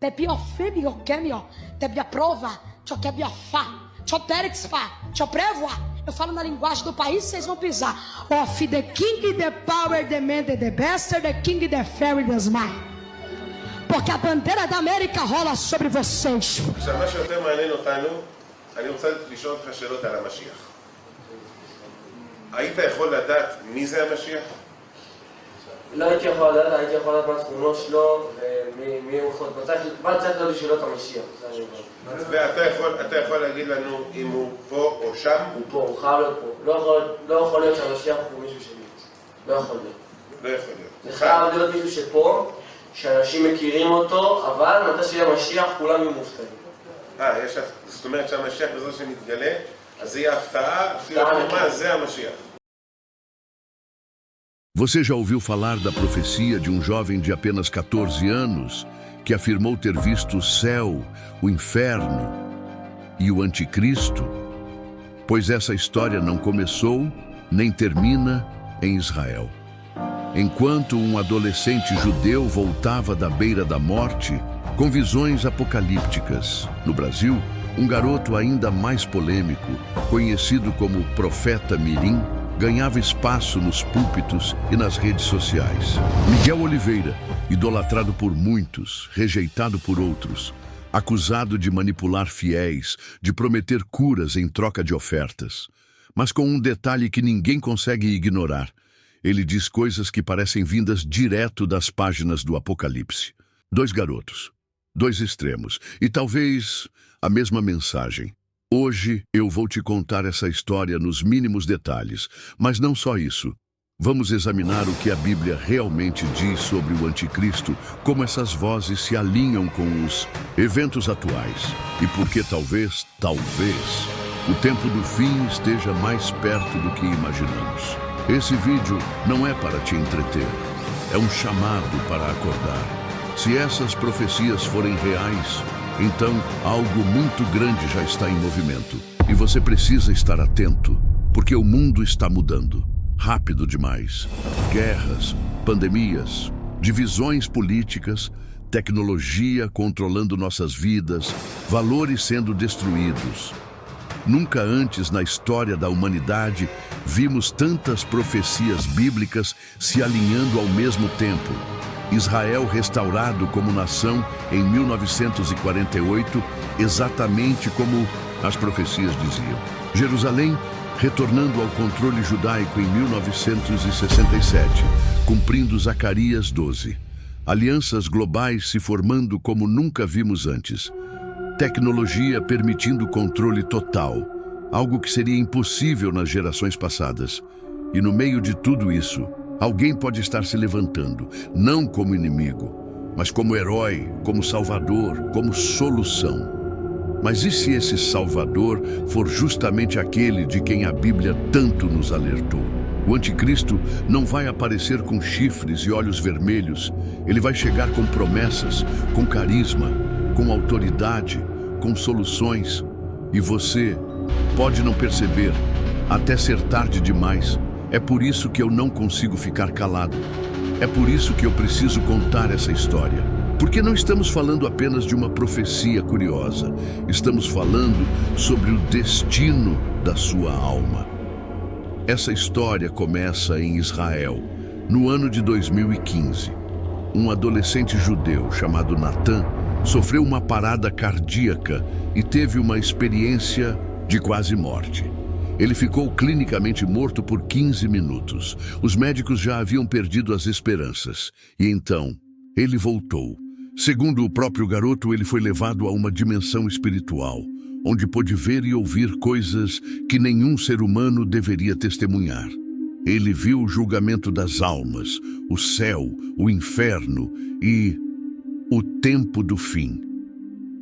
Pepio fibio kemio, tebia prova, chokebia fa, choterex fa, choprevoa. Eu falo na linguagem do país, vocês vão pisar. Of the king, the power, the man, the best, the king, the fairy, the smile. Porque a bandeira da América rola sobre vocês. עכשיו, מה שיותר מעניין אותנו, אני רוצה לשאול אותך שאלות על המשיח. היית יכול לדעת מי זה המשיח? לא הייתי יכול לדעת, הייתי יכול לדעת מה התכונות שלו ומי הוא יכול... מה צריך להיות בשבילו את המשיח? ואתה יכול להגיד לנו אם הוא פה או שם? הוא פה, הוא חייב להיות פה. לא יכול להיות שהמשיח הוא מישהו שלי. לא יכול להיות. לא יכול להיות. זה חייב להיות מישהו שפה, שאנשים מכירים אותו, אבל מתי שיהיה משיח כולם יהיו מופתעים. זאת אומרת שהמשיח בזאת שנתגלה, אז זה יהיה הפתעה, אפילו מה זה המשיח. Você já ouviu falar da profecia de um jovem de apenas 14 anos que afirmou ter visto o céu, o inferno e o anticristo? Pois essa história não começou nem termina em Israel. Enquanto um adolescente judeu voltava da beira da morte, com visões apocalípticas, no Brasil, um garoto ainda mais polêmico, conhecido como Profeta Mirim, ganhava espaço nos púlpitos e nas redes sociais. Miguel Oliveira, idolatrado por muitos, rejeitado por outros, acusado de manipular fiéis, de prometer curas em troca de ofertas. Mas com um detalhe que ninguém consegue ignorar. Ele diz coisas que parecem vindas direto das páginas do Apocalipse. 2 garotos, 2 extremos e talvez a mesma mensagem. Hoje eu vou te contar essa história nos mínimos detalhes, mas não só isso. Vamos examinar o que a Bíblia realmente diz sobre o anticristo, como essas vozes se alinham com os eventos atuais e por que talvez, o tempo do fim esteja mais perto do que imaginamos. Esse vídeo não é para te entreter, é um chamado para acordar. Se essas profecias forem reais, então algo muito grande já está em movimento. E você precisa estar atento, porque o mundo está mudando. Rápido demais. Guerras, pandemias, divisões políticas, tecnologia controlando nossas vidas, valores sendo destruídos. Nunca antes na história da humanidade vimos tantas profecias bíblicas se alinhando ao mesmo tempo. Israel restaurado como nação em 1948, exatamente como as profecias diziam. Jerusalém retornando ao controle judaico em 1967, cumprindo Zacarias 12. Alianças globais se formando como nunca vimos antes. Tecnologia permitindo controle total, algo que seria impossível nas gerações passadas. E no meio de tudo isso, alguém pode estar se levantando, não como inimigo, mas como herói, como salvador, como solução. Mas e se esse salvador for justamente aquele de quem a Bíblia tanto nos alertou? O anticristo não vai aparecer com chifres e olhos vermelhos. Ele vai chegar com promessas, com carisma, com autoridade, com soluções. E você pode não perceber, até ser tarde demais. É por isso que eu não consigo ficar calado. É por isso que eu preciso contar essa história. Porque não estamos falando apenas de uma profecia curiosa. Estamos falando sobre o destino da sua alma. Essa história começa em Israel, no ano de 2015. Um adolescente judeu chamado Natan sofreu uma parada cardíaca e teve uma experiência de quase morte. Ele ficou clinicamente morto por 15 minutos. Os médicos já haviam perdido as esperanças. E então, ele voltou. Segundo o próprio garoto, ele foi levado a uma dimensão espiritual, onde pôde ver e ouvir coisas que nenhum ser humano deveria testemunhar. Ele viu o julgamento das almas, o céu, o inferno e o tempo do fim.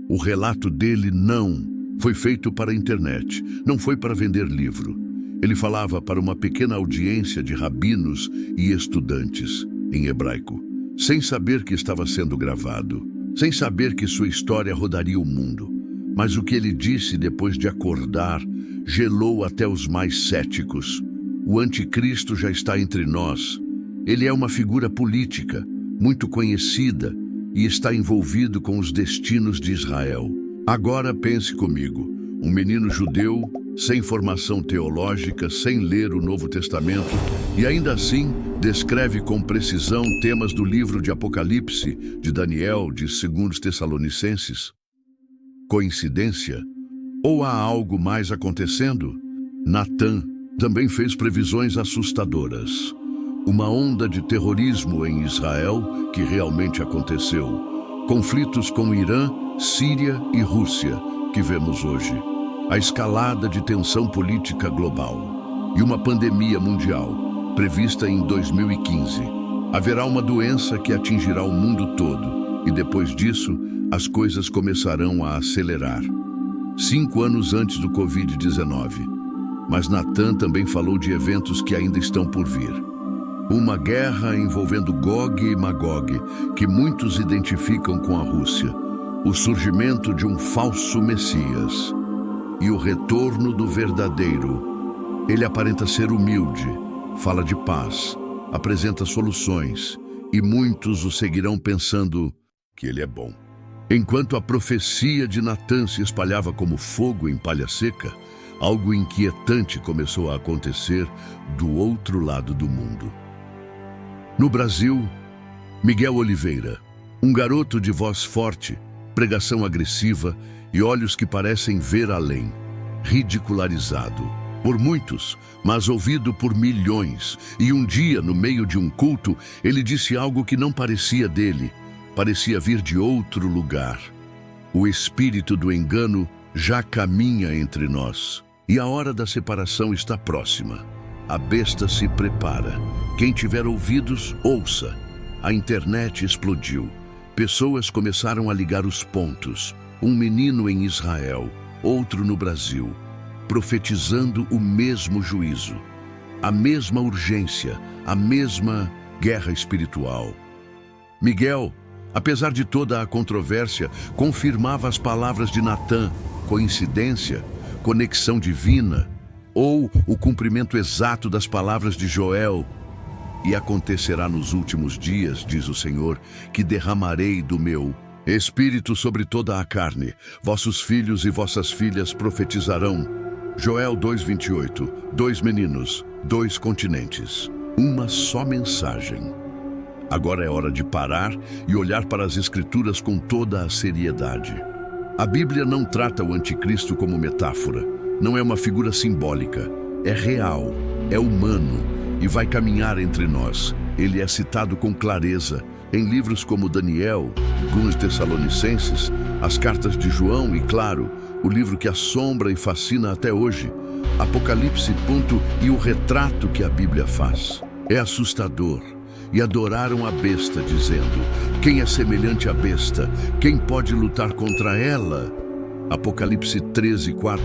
O relato dele não foi feito para a internet, não foi para vender livro. Ele falava para uma pequena audiência de rabinos e estudantes, em hebraico, sem saber que estava sendo gravado, sem saber que sua história rodaria o mundo. Mas o que ele disse depois de acordar gelou até os mais céticos. O anticristo já está entre nós. Ele é uma figura política, muito conhecida, e está envolvido com os destinos de Israel. Agora pense comigo, um menino judeu, sem formação teológica, sem ler o Novo Testamento, e ainda assim descreve com precisão temas do livro de Apocalipse, de Daniel, de 2 Tessalonicenses. Coincidência? Ou há algo mais acontecendo? Natã também fez previsões assustadoras. Uma onda de terrorismo em Israel que realmente aconteceu. Conflitos com Irã, Síria e Rússia, que vemos hoje. A escalada de tensão política global. E uma pandemia mundial, prevista em 2015. Haverá uma doença que atingirá o mundo todo, e depois disso, as coisas começarão a acelerar. 5 anos antes do Covid-19. Mas Natã também falou de eventos que ainda estão por vir. Uma guerra envolvendo Gog e Magog, que muitos identificam com a Rússia. O surgimento de um falso Messias. E o retorno do verdadeiro. Ele aparenta ser humilde, fala de paz, apresenta soluções, e muitos o seguirão pensando que ele é bom. Enquanto a profecia de Natã se espalhava como fogo em palha seca, algo inquietante começou a acontecer do outro lado do mundo. No Brasil, Miguel Oliveira, um garoto de voz forte, pregação agressiva e olhos que parecem ver além, ridicularizado por muitos, mas ouvido por milhões. E um dia, no meio de um culto, ele disse algo que não parecia dele, parecia vir de outro lugar. O espírito do engano já caminha entre nós, e a hora da separação está próxima. A besta se prepara. Quem tiver ouvidos, ouça. A internet explodiu. Pessoas começaram a ligar os pontos. Um menino em Israel, outro no Brasil, profetizando o mesmo juízo, a mesma urgência, a mesma guerra espiritual. Miguel, apesar de toda a controvérsia, confirmava as palavras de Natã. Coincidência? Conexão divina? Ou o cumprimento exato das palavras de Joel? E acontecerá nos últimos dias, diz o Senhor, que derramarei do meu Espírito sobre toda a carne. Vossos filhos e vossas filhas profetizarão. Joel 2:28. 2 meninos, 2 continentes. Uma só mensagem. Agora é hora de parar e olhar para as Escrituras com toda a seriedade. A Bíblia não trata o anticristo como metáfora. Não é uma figura simbólica. É real, é humano e vai caminhar entre nós. Ele é citado com clareza em livros como Daniel, 2 Tessalonicenses, as cartas de João e, claro, o livro que assombra e fascina até hoje, Apocalipse. E o retrato que a Bíblia faz é assustador. E adoraram a besta, dizendo: quem é semelhante à besta? Quem pode lutar contra ela? Apocalipse 13:4-1.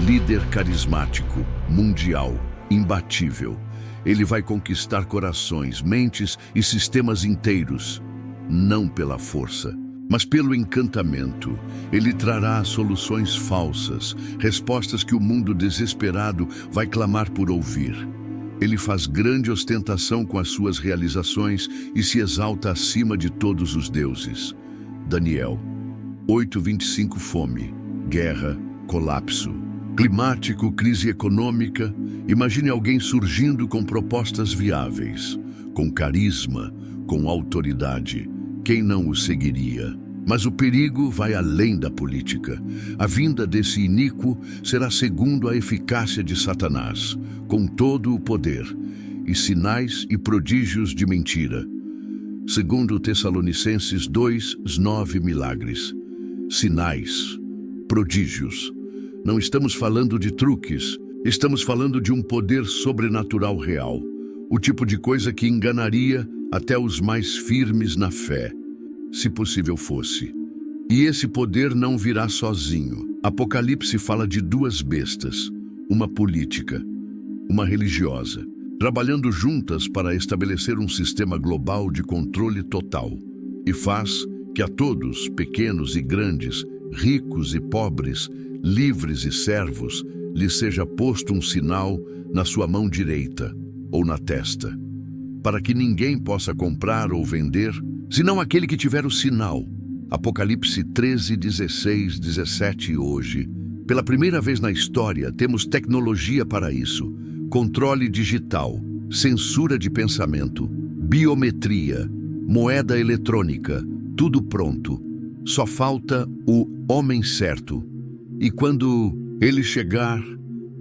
Líder carismático, mundial, imbatível. Ele vai conquistar corações, mentes e sistemas inteiros, não pela força, mas pelo encantamento. Ele trará soluções falsas, respostas que o mundo desesperado vai clamar por ouvir. Ele faz grande ostentação com as suas realizações e se exalta acima de todos os deuses. Daniel 8:25. Fome, guerra, colapso. Climático, crise econômica. Imagine alguém surgindo com propostas viáveis, com carisma, com autoridade. Quem não o seguiria? Mas o perigo vai além da política. A vinda desse iníquo será segundo a eficácia de Satanás, com todo o poder, e sinais e prodígios de mentira. Segundo Tessalonicenses 2:9. Milagres, sinais, prodígios. Não estamos falando de truques, estamos falando de um poder sobrenatural real, o tipo de coisa que enganaria até os mais firmes na fé, se possível fosse. E esse poder não virá sozinho. Apocalipse fala de 2 bestas, uma política, uma religiosa, trabalhando juntas para estabelecer um sistema global de controle total. E faz que a todos, pequenos e grandes, ricos e pobres, livres e servos, lhes seja posto um sinal na sua mão direita ou na testa, para que ninguém possa comprar ou vender senão aquele que tiver o sinal. Apocalipse 13, 16, 17 e hoje. Pela primeira vez na história, temos tecnologia para isso. Controle digital, censura de pensamento, biometria, moeda eletrônica, tudo pronto. Só falta o homem certo. E quando ele chegar,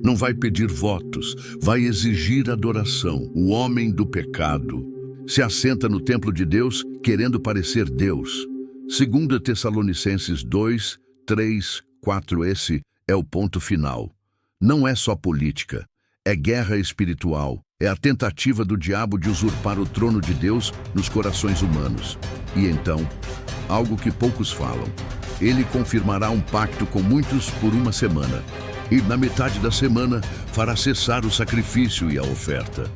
não vai pedir votos, vai exigir adoração. O homem do pecado se assenta no templo de Deus, querendo parecer Deus. 2 Tessalonicenses 2, 3, 4. Esse é o ponto final. Não é só política, é guerra espiritual. É a tentativa do diabo de usurpar o trono de Deus nos corações humanos. E então, algo que poucos falam, ele confirmará um pacto com muitos por uma semana. E na metade da semana fará cessar o sacrifício e a oferta.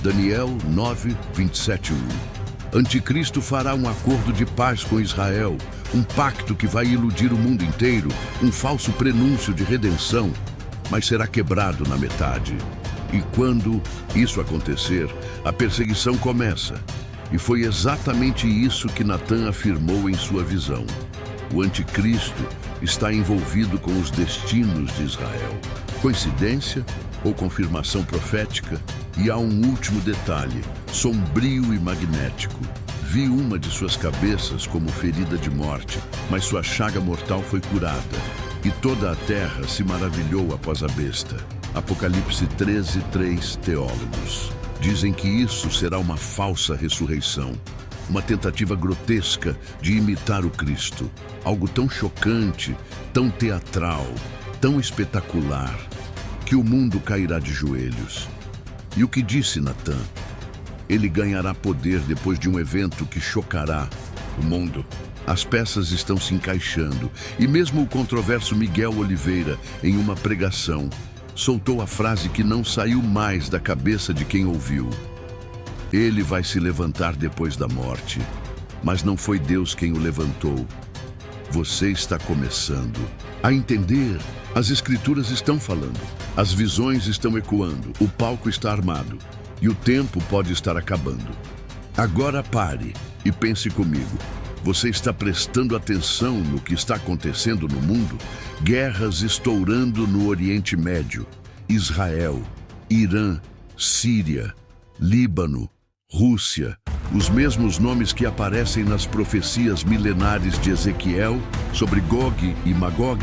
Daniel 9, 27, 1. Anticristo fará um acordo de paz com Israel, um pacto que vai iludir o mundo inteiro, um falso prenúncio de redenção, mas será quebrado na metade. E quando isso acontecer, a perseguição começa. E foi exatamente isso que Natan afirmou em sua visão. O anticristo está envolvido com os destinos de Israel. Coincidência ou confirmação profética? E há um último detalhe, sombrio e magnético. Vi uma de suas cabeças como ferida de morte, mas sua chaga mortal foi curada. E toda a terra se maravilhou após a besta. Apocalipse 13, 3. Teólogos dizem que isso será uma falsa ressurreição, uma tentativa grotesca de imitar o Cristo, algo tão chocante, tão teatral, tão espetacular, que o mundo cairá de joelhos. E o que disse Natan? Ele ganhará poder depois de um evento que chocará o mundo. As peças estão se encaixando, e mesmo o controverso Miguel Oliveira, em uma pregação, soltou a frase que não saiu mais da cabeça de quem ouviu. Ele vai se levantar depois da morte, mas não foi Deus quem o levantou. Você está começando a entender. As escrituras estão falando, as visões estão ecoando, o palco está armado e o tempo pode estar acabando. Agora pare e pense comigo. Você está prestando atenção no que está acontecendo no mundo? Guerras estourando no Oriente Médio, Israel, Irã, Síria, Líbano, Rússia, os mesmos nomes que aparecem nas profecias milenares de Ezequiel sobre Gog e Magog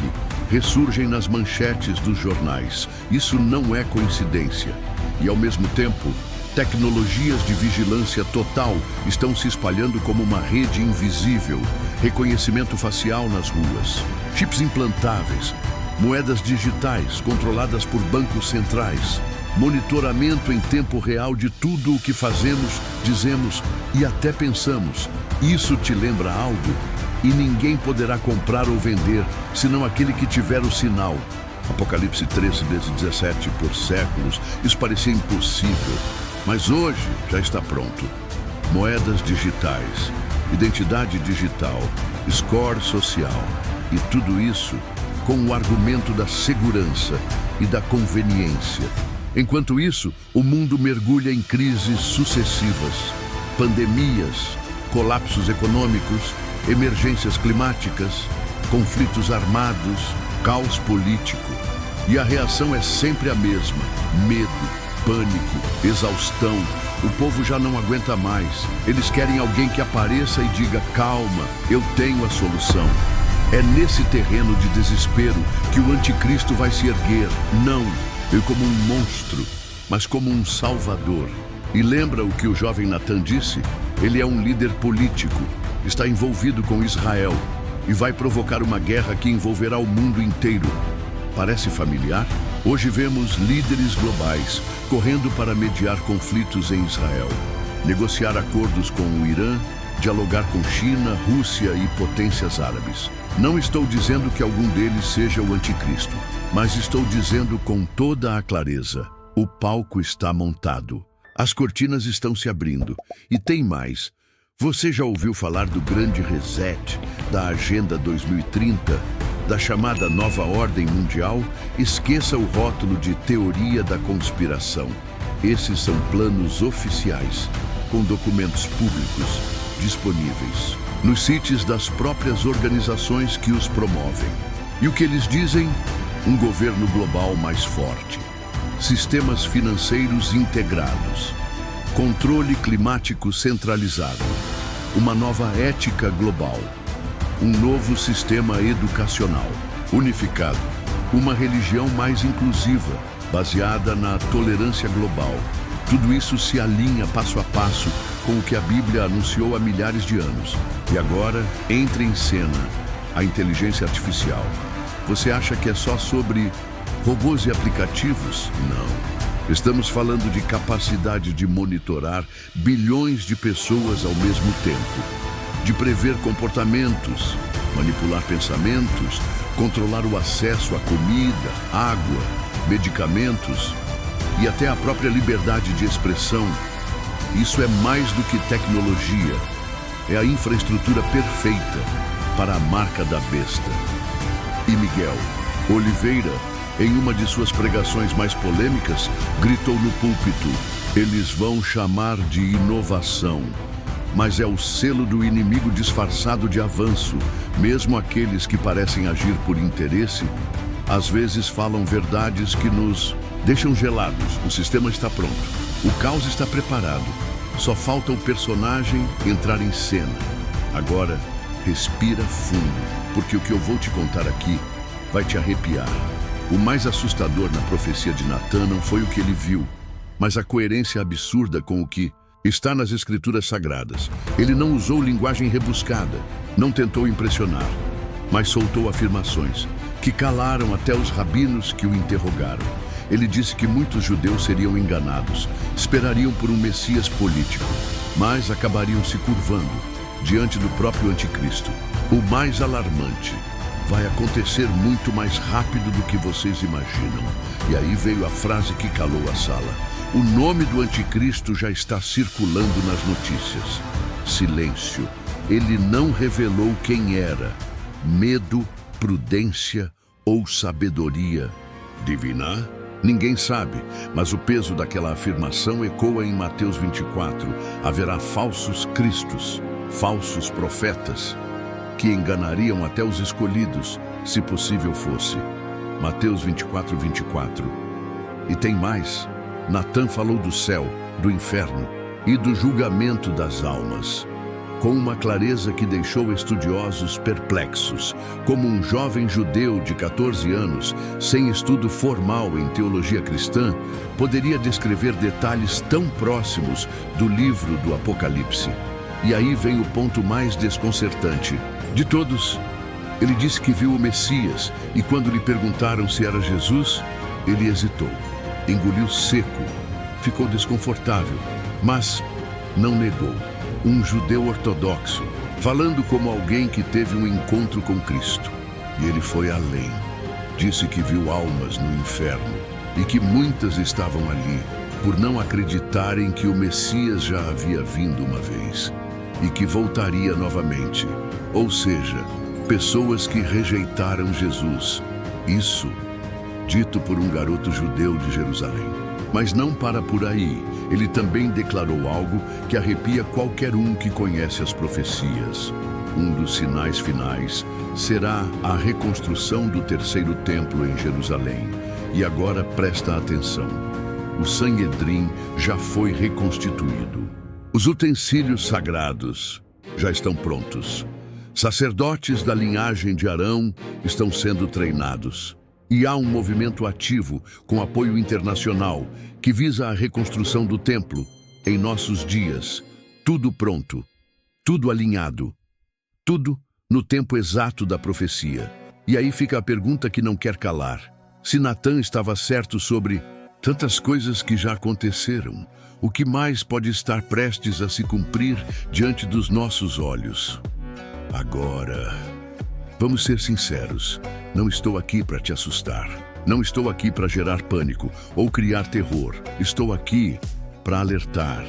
ressurgem nas manchetes dos jornais. Isso não é coincidência. E ao mesmo tempo, tecnologias de vigilância total estão se espalhando como uma rede invisível. Reconhecimento facial nas ruas, chips implantáveis, moedas digitais controladas por bancos centrais, monitoramento em tempo real de tudo o que fazemos, dizemos e até pensamos. Isso te lembra algo? E ninguém poderá comprar ou vender, senão aquele que tiver o sinal. Apocalipse 13, 17. Por séculos, isso parecia impossível. Mas hoje já está pronto. Moedas digitais, identidade digital, score social e tudo isso com o argumento da segurança e da conveniência. Enquanto isso, o mundo mergulha em crises sucessivas, pandemias, colapsos econômicos, emergências climáticas, conflitos armados, caos político. E a reação é sempre a mesma: medo, pânico, exaustão. O povo já não aguenta mais. Eles querem alguém que apareça e diga: calma, eu tenho a solução. É nesse terreno de desespero que o anticristo vai se erguer, não como um monstro, mas como um salvador. E lembra o que o jovem Natan disse? Ele é um líder político, está envolvido com Israel e vai provocar uma guerra que envolverá o mundo inteiro. Parece familiar? Hoje vemos líderes globais correndo para mediar conflitos em Israel, negociar acordos com o Irã, dialogar com China, Rússia e potências árabes. Não estou dizendo que algum deles seja o anticristo, mas estou dizendo com toda a clareza: o palco está montado, as cortinas estão se abrindo. E tem mais. Você já ouviu falar do grande reset, da Agenda 2030, da chamada Nova Ordem Mundial? Esqueça o rótulo de teoria da conspiração. Esses são planos oficiais, com documentos públicos. disponíveis, nos sites das próprias organizações que os promovem. E o que eles dizem? Um governo global mais forte, sistemas financeiros integrados, controle climático centralizado, uma nova ética global, um novo sistema educacional unificado, uma religião mais inclusiva, baseada na tolerância global. Tudo isso se alinha passo a passo com o que a Bíblia anunciou há milhares de anos. E agora entra em cena a inteligência artificial. Você acha que é só sobre robôs e aplicativos? Não. Estamos falando de capacidade de monitorar bilhões de pessoas ao mesmo tempo, de prever comportamentos, manipular pensamentos, controlar o acesso à comida, água, medicamentos e até a própria liberdade de expressão. Isso é mais do que tecnologia. É a infraestrutura perfeita para a marca da besta. E Miguel Oliveira, em uma de suas pregações mais polêmicas, gritou no púlpito: eles vão chamar de inovação, mas é o selo do inimigo disfarçado de avanço. Mesmo aqueles que parecem agir por interesse, às vezes falam verdades que nos deixam gelados. O sistema está pronto, o caos está preparado, só falta o personagem entrar em cena. Agora, respira fundo, porque o que eu vou te contar aqui vai te arrepiar. O mais assustador na profecia de Natan não foi o que ele viu, mas a coerência absurda com o que está nas Escrituras Sagradas. Ele não usou linguagem rebuscada, não tentou impressionar, mas soltou afirmações que calaram até os rabinos que o interrogaram. Ele disse que muitos judeus seriam enganados, esperariam por um Messias político, mas acabariam se curvando diante do próprio anticristo. O mais alarmante: vai acontecer muito mais rápido do que vocês imaginam. E aí veio a frase que calou a sala: o nome do anticristo já está circulando nas notícias. Silêncio. Ele não revelou quem era. Medo, prudência ou sabedoria divina? Ninguém sabe, mas o peso daquela afirmação ecoa em Mateus 24. Haverá falsos cristos, falsos profetas, que enganariam até os escolhidos, se possível fosse. Mateus 24, 24. E tem mais. Natan falou do céu, do inferno e do julgamento das almas, com uma clareza que deixou estudiosos perplexos. Como um jovem judeu de 14 anos, sem estudo formal em teologia cristã, poderia descrever detalhes tão próximos do livro do Apocalipse. E aí vem o ponto mais desconcertante de todos. Ele disse que viu o Messias, e quando lhe perguntaram se era Jesus, ele hesitou, engoliu seco, ficou desconfortável, mas não negou. Um judeu ortodoxo, falando como alguém que teve um encontro com Cristo. E ele foi além. Disse que viu almas no inferno e que muitas estavam ali por não acreditarem que o Messias já havia vindo uma vez e que voltaria novamente. Ou seja, pessoas que rejeitaram Jesus. Isso dito por um garoto judeu de Jerusalém. Mas não para por aí. Ele também declarou algo que arrepia qualquer um que conhece as profecias. Um dos sinais finais será a reconstrução do terceiro templo em Jerusalém. E agora presta atenção. O Sanhedrim já foi reconstituído. Os utensílios sagrados já estão prontos. Sacerdotes da linhagem de Arão estão sendo treinados. E há um movimento ativo, com apoio internacional, que visa a reconstrução do templo em nossos dias. Tudo pronto, tudo alinhado, tudo no tempo exato da profecia. E aí fica a pergunta que não quer calar. Se Natan estava certo sobre tantas coisas que já aconteceram, o que mais pode estar prestes a se cumprir diante dos nossos olhos? Agora, vamos ser sinceros, não estou aqui para te assustar. Não estou aqui para gerar pânico ou criar terror. Estou aqui para alertar,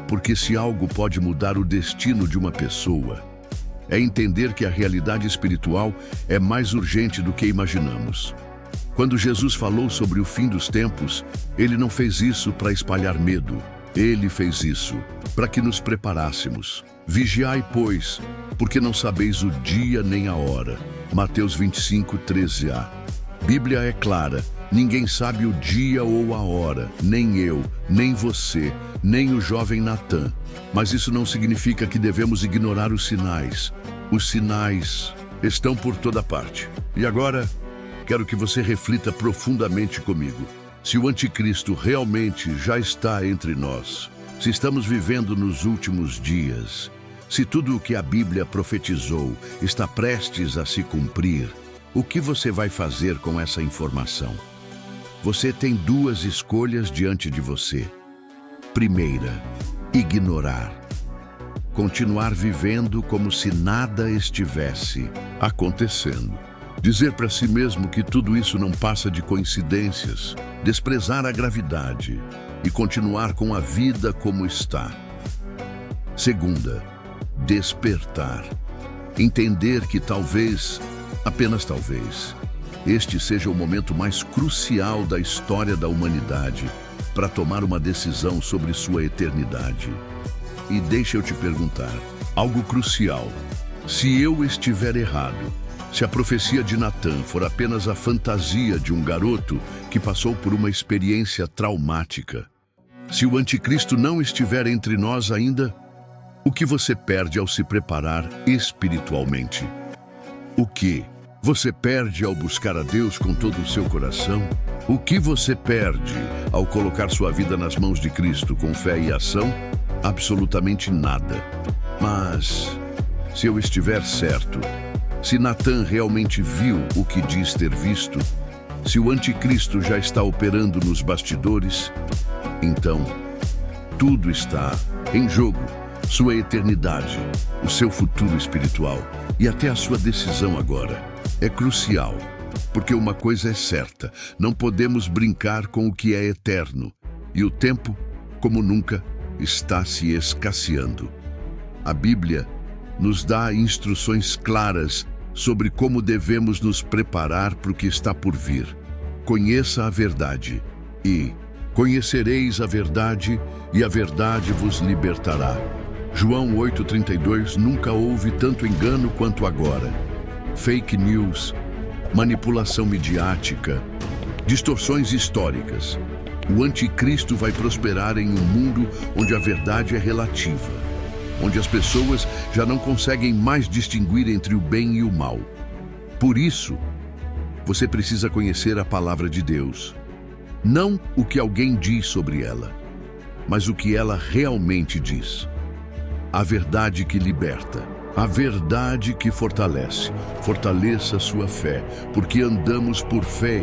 porque se algo pode mudar o destino de uma pessoa, é entender que a realidade espiritual é mais urgente do que imaginamos. Quando Jesus falou sobre o fim dos tempos, ele não fez isso para espalhar medo. Ele fez isso para que nos preparássemos. Vigiai, pois, porque não sabeis o dia nem a hora. Mateus 25, 13a. Bíblia é clara, ninguém sabe o dia ou a hora, nem eu, nem você, nem o jovem Natan. Mas isso não significa que devemos ignorar os sinais. Os sinais estão por toda parte. E agora, quero que você reflita profundamente comigo. Se o anticristo realmente já está entre nós, se estamos vivendo nos últimos dias, se tudo o que a Bíblia profetizou está prestes a se cumprir, o que você vai fazer com essa informação? Você tem duas escolhas diante de você. Primeira, ignorar. Continuar vivendo como se nada estivesse acontecendo. Dizer para si mesmo que tudo isso não passa de coincidências, desprezar a gravidade e continuar com a vida como está. Segunda, despertar. Entender que talvez, apenas talvez, este seja o momento mais crucial da história da humanidade para tomar uma decisão sobre sua eternidade. E deixa eu te perguntar, algo crucial. Se eu estiver errado, se a profecia de Natan for apenas a fantasia de um garoto que passou por uma experiência traumática, se o anticristo não estiver entre nós ainda, o que você perde ao se preparar espiritualmente? O que você perde ao buscar a Deus com todo o seu coração? O que você perde ao colocar sua vida nas mãos de Cristo com fé e ação? Absolutamente nada. Mas, se eu estiver certo, se Natan realmente viu o que diz ter visto, se o anticristo já está operando nos bastidores, então tudo está em jogo. Sua eternidade, o seu futuro espiritual e até a sua decisão agora é crucial, porque uma coisa é certa, não podemos brincar com o que é eterno, e o tempo, como nunca, está se escasseando. A Bíblia nos dá instruções claras sobre como devemos nos preparar para o que está por vir. Conheça a verdade e conhecereis a verdade, e a verdade vos libertará. João 8,32, nunca houve tanto engano quanto agora. Fake news, manipulação midiática, distorções históricas. O anticristo vai prosperar em um mundo onde a verdade é relativa, onde as pessoas já não conseguem mais distinguir entre o bem e o mal. Por isso, você precisa conhecer a palavra de Deus. Não o que alguém diz sobre ela, mas o que ela realmente diz. A verdade que liberta, a verdade que fortalece. Fortaleça sua fé, porque andamos por fé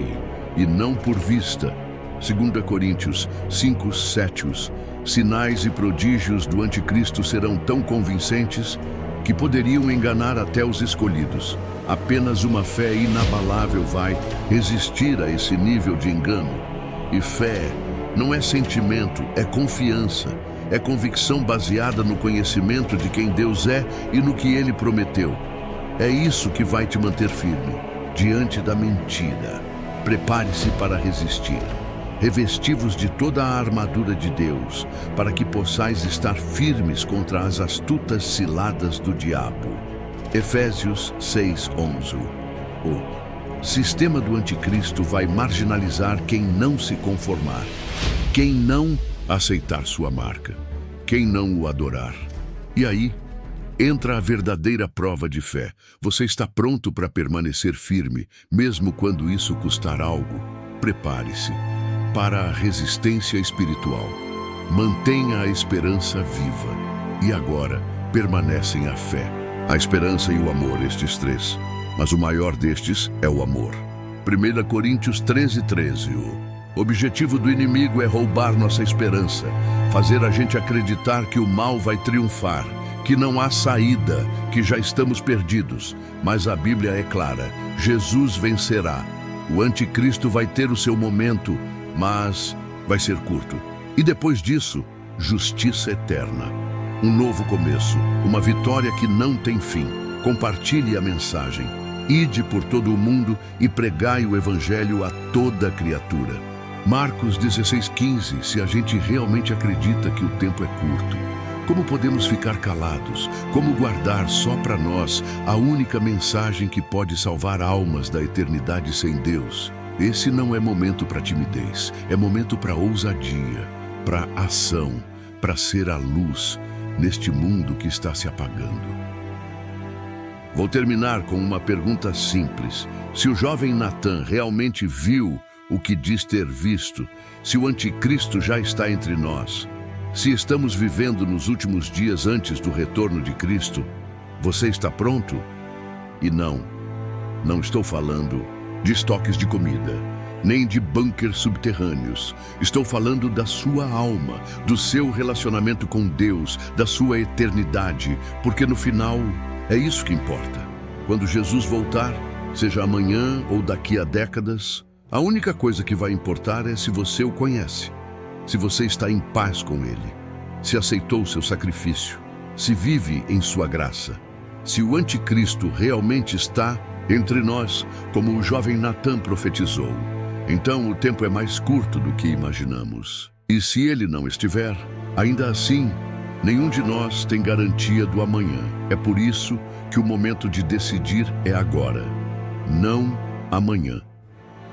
e não por vista. 2 Coríntios 5, 7. Sinais e prodígios do anticristo serão tão convincentes que poderiam enganar até os escolhidos. Apenas uma fé inabalável vai resistir a esse nível de engano. E fé não é sentimento, é confiança. É convicção baseada no conhecimento de quem Deus é e no que Ele prometeu. É isso que vai te manter firme diante da mentira. Prepare-se para resistir. Revesti-vos de toda a armadura de Deus, para que possais estar firmes contra as astutas ciladas do diabo. Efésios 6:11. O sistema do anticristo vai marginalizar quem não se conformar, quem não aceitar sua marca, quem não o adorar. E aí entra a verdadeira prova de fé. Você está pronto para permanecer firme, mesmo quando isso custar algo? Prepare-se para a resistência espiritual. Mantenha a esperança viva. E agora permanecem a fé, a esperança e o amor, estes três. Mas o maior destes é o amor. 1 Coríntios 13:13. O objetivo do inimigo é roubar nossa esperança, fazer a gente acreditar que o mal vai triunfar, que não há saída, que já estamos perdidos. Mas a Bíblia é clara: Jesus vencerá. O anticristo vai ter o seu momento, mas vai ser curto. E depois disso, justiça eterna. Um novo começo, uma vitória que não tem fim. Compartilhe a mensagem. Ide por todo o mundo e pregai o Evangelho a toda criatura. Marcos 16:15, se a gente realmente acredita que o tempo é curto, como podemos ficar calados? Como guardar só para nós a única mensagem que pode salvar almas da eternidade sem Deus? Esse não é momento para timidez, é momento para ousadia, para ação, para ser a luz neste mundo que está se apagando. Vou terminar com uma pergunta simples. Se o jovem Natan realmente viu o que diz ter visto, se o anticristo já está entre nós, se estamos vivendo nos últimos dias antes do retorno de Cristo, você está pronto? E não estou falando de estoques de comida, nem de bunkers subterrâneos. Estou falando da sua alma, do seu relacionamento com Deus, da sua eternidade, porque no final é isso que importa. Quando Jesus voltar, seja amanhã ou daqui a décadas, a única coisa que vai importar é se você o conhece, se você está em paz com Ele, se aceitou seu sacrifício, se vive em sua graça, se o anticristo realmente está entre nós, como o jovem Natan profetizou. Então o tempo é mais curto do que imaginamos. E se ele não estiver, ainda assim, nenhum de nós tem garantia do amanhã. É por isso que o momento de decidir é agora, não amanhã.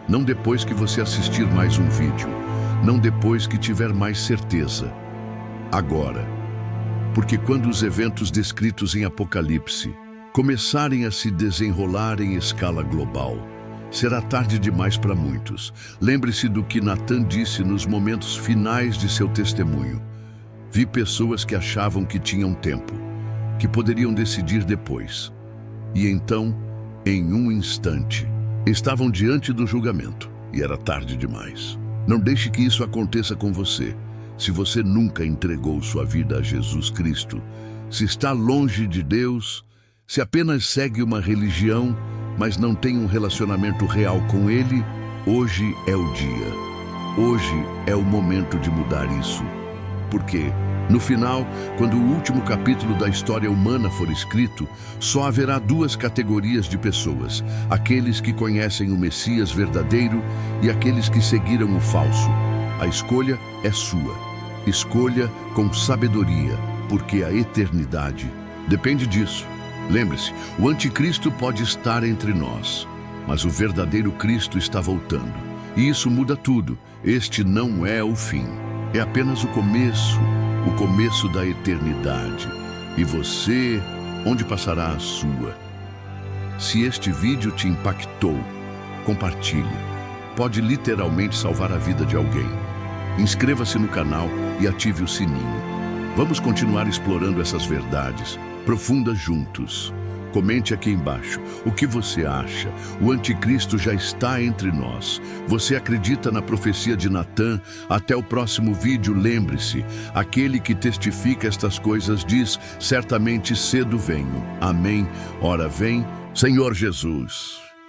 Não depois que você assistir mais um vídeo, não depois que tiver mais certeza. Agora. Porque quando os eventos descritos em Apocalipse começarem a se desenrolar em escala global, será tarde demais para muitos. Lembre-se do que Natan disse nos momentos finais de seu testemunho. Vi pessoas que achavam que tinham tempo, que poderiam decidir depois. E então, em um instante, estavam diante do julgamento, e era tarde demais. Não deixe que isso aconteça com você. Se você nunca entregou sua vida a Jesus Cristo, se está longe de Deus, se apenas segue uma religião, mas não tem um relacionamento real com Ele, hoje é o dia. Hoje é o momento de mudar isso. Porque, no final, quando o último capítulo da história humana for escrito, só haverá duas categorias de pessoas: aqueles que conhecem o Messias verdadeiro e aqueles que seguiram o falso. A escolha é sua. Escolha com sabedoria, porque a eternidade depende disso. Lembre-se, o anticristo pode estar entre nós, mas o verdadeiro Cristo está voltando. E isso muda tudo. Este não é o fim. É apenas o começo da eternidade. E você, onde passará a sua? Se este vídeo te impactou, compartilhe. Pode literalmente salvar a vida de alguém. Inscreva-se no canal e ative o sininho. Vamos continuar explorando essas verdades profundas juntos. Comente aqui embaixo o que você acha. O anticristo já está entre nós. Você acredita na profecia de Natan? Até o próximo vídeo. Lembre-se, aquele que testifica estas coisas diz: certamente cedo venho. Amém. Ora vem, Senhor Jesus.